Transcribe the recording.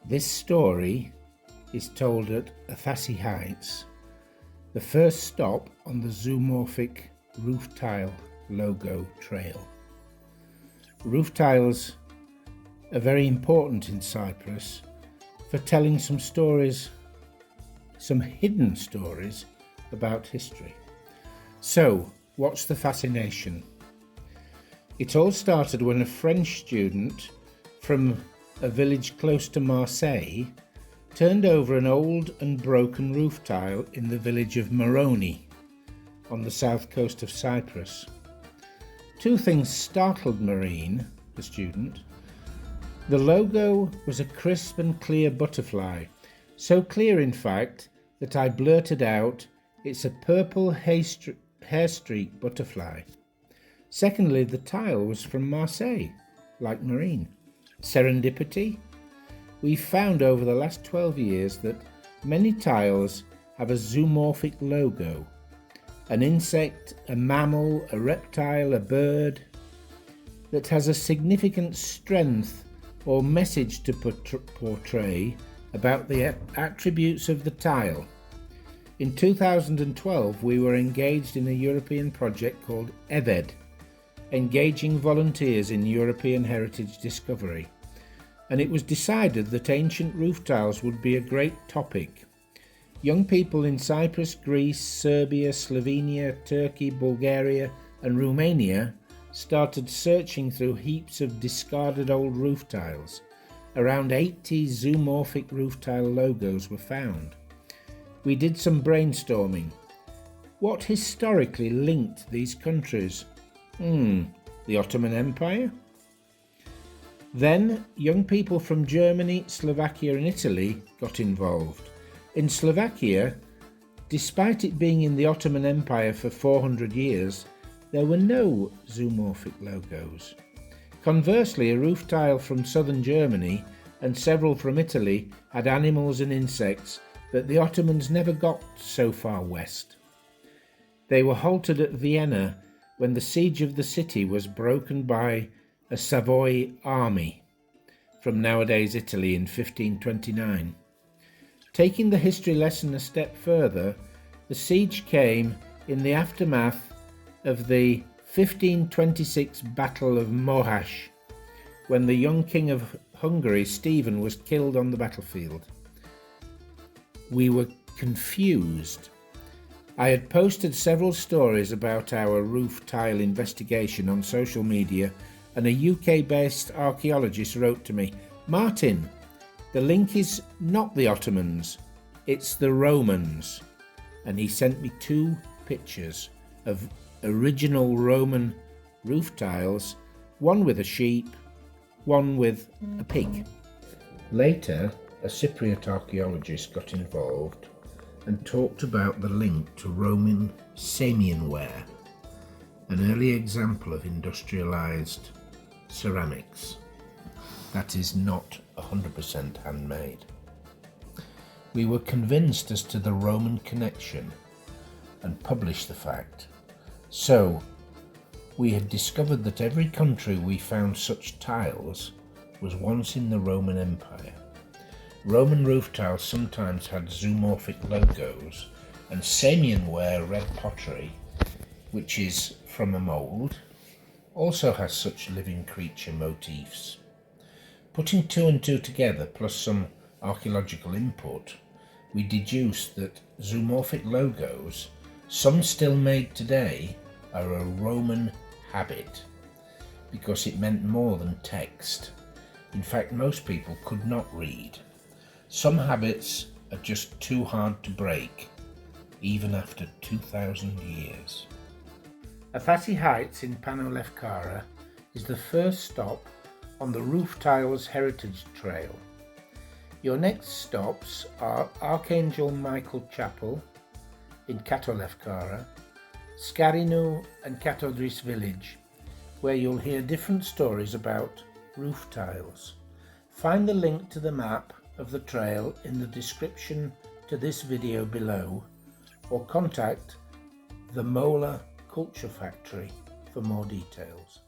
This story is told at Athasi Heights, the first stop on the zoomorphic rooftile logo trail. Rooftiles are very important in Cyprus for telling some stories, some hidden stories about history. So, what's the fascination? It all started when a French student from a village close to Marseille turned over an old and broken roof tile in the village of Moroni on the south coast of Cyprus. Two things startled Marine, the student. The logo was a crisp and clear butterfly, so clear in fact that I blurted out, "It's a purple hair streak butterfly." Secondly, the tile was from Marseille, like Marine. Serendipity? We've found over the last 12 years that many tiles have a zoomorphic logo. An insect, a mammal, a reptile, a bird that has a significant strength or message to portray about the attributes of the tile. In 2012, we were engaged in a European project called EVED, engaging volunteers in European heritage discovery, and it was decided that ancient roof tiles would be a great topic. Young people in Cyprus, Greece, Serbia, Slovenia, Turkey, Bulgaria and Romania started searching through heaps of discarded old roof tiles. Around 80 zoomorphic roof tile logos were found. We did some brainstorming. What historically linked these countries? The Ottoman Empire? Then young people from Germany, Slovakia and Italy got involved. In Slovakia, despite it being in the Ottoman Empire for 400 years, there were no zoomorphic logos. Conversely, a roof tile from southern Germany and several from Italy had animals and insects that the Ottomans never got so far west. They were halted at Vienna when the siege of the city was broken by a Savoy army from nowadays Italy in 1529. Taking the history lesson a step further, the siege came in the aftermath of the 1526 Battle of Mohacs, when the young king of Hungary, Stephen, was killed on the battlefield. We were confused. I had posted several stories about our roof tile investigation on social media, and a UK-based archaeologist wrote to me, "Martin, the link is not the Ottomans, it's the Romans." And he sent me 2 pictures of original Roman roof tiles, one with a sheep, one with a pig. Later, a Cypriot archaeologist got involved and talked about the link to Roman Samian ware, an early example of industrialized ceramics that is not 100% handmade. We were convinced as to the Roman connection and published the fact. So, we had discovered that every country we found such tiles was once in the Roman Empire. Roman roof tiles sometimes had zoomorphic logos, and Samian ware red pottery, which is from a mould, also has such living creature motifs. Putting 2 and 2 together, plus some archaeological input, we deduced that zoomorphic logos, some still made today, are a Roman habit, because it meant more than text. In fact, most people could not read. Some habits are just too hard to break, even after 2,000 years. Athasi Heights in Pano, Lefkara is the first stop on the Rooftiles Heritage Trail. Your next stops are Archangel Michael Chapel in Kato, Lefkara, Skarinu and Katodris village, where you'll hear different stories about roof tiles. Find the link to the map of the trail in the description to this video below, or contact the Mola Culture Factory for more details.